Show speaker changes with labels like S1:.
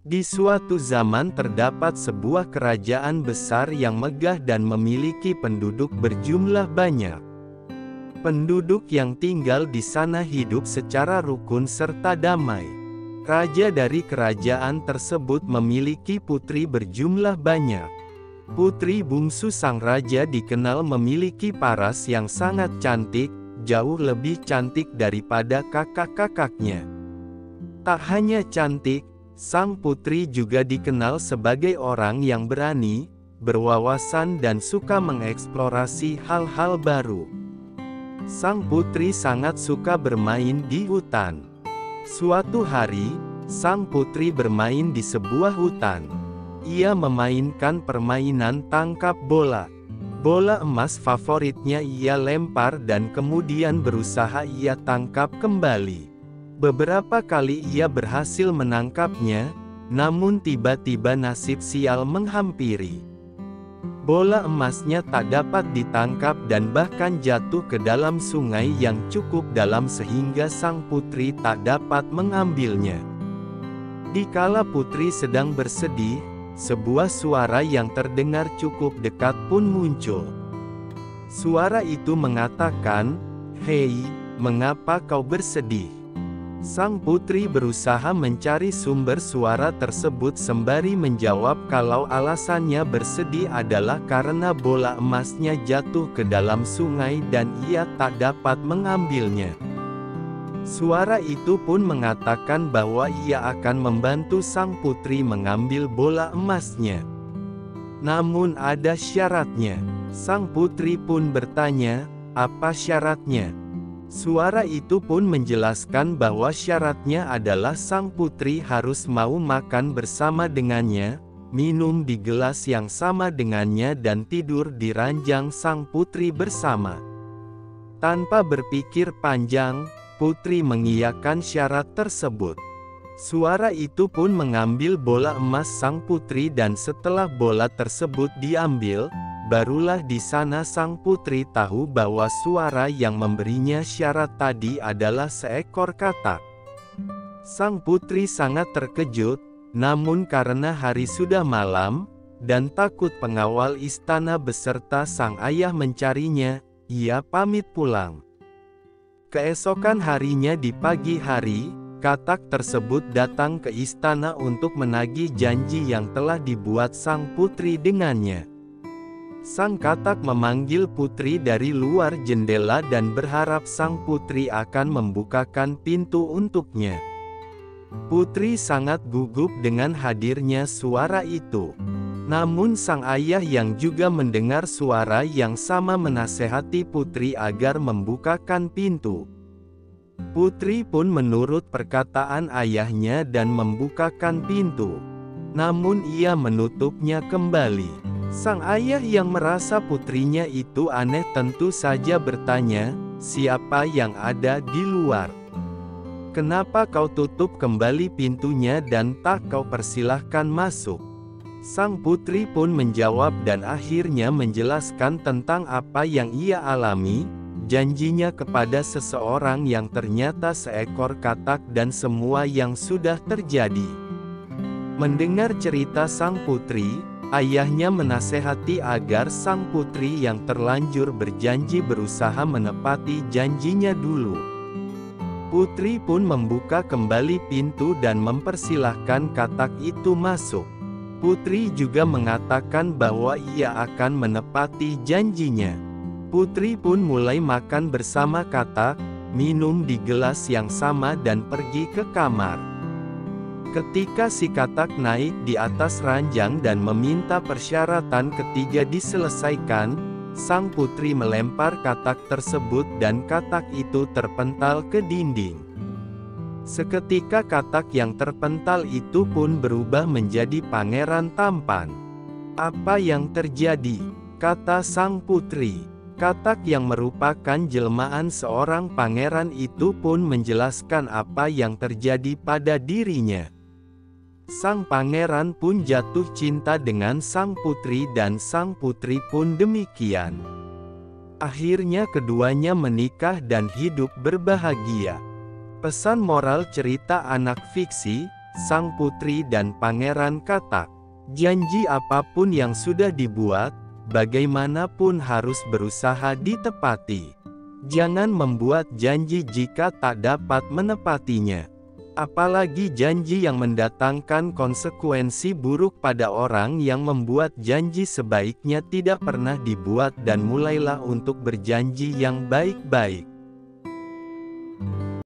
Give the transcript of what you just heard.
S1: Di suatu zaman terdapat sebuah kerajaan besar yang megah dan memiliki penduduk berjumlah banyak. Penduduk yang tinggal di sana hidup secara rukun serta damai. Raja dari kerajaan tersebut memiliki putri berjumlah banyak. Putri bungsu sang raja dikenal memiliki paras yang sangat cantik, jauh lebih cantik daripada kakak-kakaknya. Tak hanya cantik, sang putri juga dikenal sebagai orang yang berani, berwawasan dan suka mengeksplorasi hal-hal baru. Sang putri sangat suka bermain di hutan. Suatu hari, sang putri bermain di sebuah hutan. Ia memainkan permainan tangkap bola. Bola emas favoritnya ia lempar dan kemudian berusaha ia tangkap kembali. Beberapa kali ia berhasil menangkapnya, namun tiba-tiba nasib sial menghampiri. Bola emasnya tak dapat ditangkap dan bahkan jatuh ke dalam sungai yang cukup dalam sehingga sang putri tak dapat mengambilnya. Dikala putri sedang bersedih, sebuah suara yang terdengar cukup dekat pun muncul. Suara itu mengatakan, "Hei, mengapa kau bersedih?" Sang putri berusaha mencari sumber suara tersebut sembari menjawab kalau alasannya bersedih adalah karena bola emasnya jatuh ke dalam sungai dan ia tak dapat mengambilnya. Suara itu pun mengatakan bahwa ia akan membantu sang putri mengambil bola emasnya. Namun ada syaratnya. Sang putri pun bertanya, "Apa syaratnya?" Suara itu pun menjelaskan bahwa syaratnya adalah sang putri harus mau makan bersama dengannya, minum di gelas yang sama dengannya dan tidur di ranjang sang putri bersama. Tanpa berpikir panjang, putri mengiyakan syarat tersebut. Suara itu pun mengambil bola emas sang putri dan setelah bola tersebut diambil, barulah di sana sang putri tahu bahwa suara yang memberinya syarat tadi adalah seekor katak. Sang putri sangat terkejut, namun karena hari sudah malam, dan takut pengawal istana beserta sang ayah mencarinya, ia pamit pulang. Keesokan harinya di pagi hari, katak tersebut datang ke istana untuk menagih janji yang telah dibuat sang putri dengannya. Sang katak memanggil putri dari luar jendela dan berharap sang putri akan membukakan pintu untuknya. Putri sangat gugup dengan hadirnya suara itu. Namun sang ayah yang juga mendengar suara yang sama menasehati putri agar membukakan pintu. Putri pun menurut perkataan ayahnya dan membukakan pintu. Namun ia menutupnya kembali. Sang ayah yang merasa putrinya itu aneh tentu saja bertanya, "Siapa yang ada di luar? Kenapa kau tutup kembali pintunya dan tak kau persilahkan masuk?" Sang putri pun menjawab dan akhirnya menjelaskan tentang apa yang ia alami, janjinya kepada seseorang yang ternyata seekor katak dan semua yang sudah terjadi. Mendengar cerita sang putri, ayahnya menasehati agar sang putri yang terlanjur berjanji berusaha menepati janjinya dulu. Putri pun membuka kembali pintu dan mempersilahkan katak itu masuk. Putri juga mengatakan bahwa ia akan menepati janjinya. Putri pun mulai makan bersama katak, minum di gelas yang sama dan pergi ke kamar. Ketika si katak naik di atas ranjang dan meminta persyaratan ketiga diselesaikan, sang putri melempar katak tersebut dan katak itu terpental ke dinding. Seketika katak yang terpental itu pun berubah menjadi pangeran tampan. "Apa yang terjadi?" kata sang putri. Katak yang merupakan jelmaan seorang pangeran itu pun menjelaskan apa yang terjadi pada dirinya. Sang pangeran pun jatuh cinta dengan sang putri dan sang putri pun demikian. Akhirnya keduanya menikah dan hidup berbahagia. Pesan moral cerita anak fiksi, sang putri dan pangeran katak. Janji apapun yang sudah dibuat, bagaimanapun harus berusaha ditepati. Jangan membuat janji jika tak dapat menepatinya. Apalagi janji yang mendatangkan konsekuensi buruk pada orang yang membuat janji sebaiknya tidak pernah dibuat dan mulailah untuk berjanji yang baik-baik.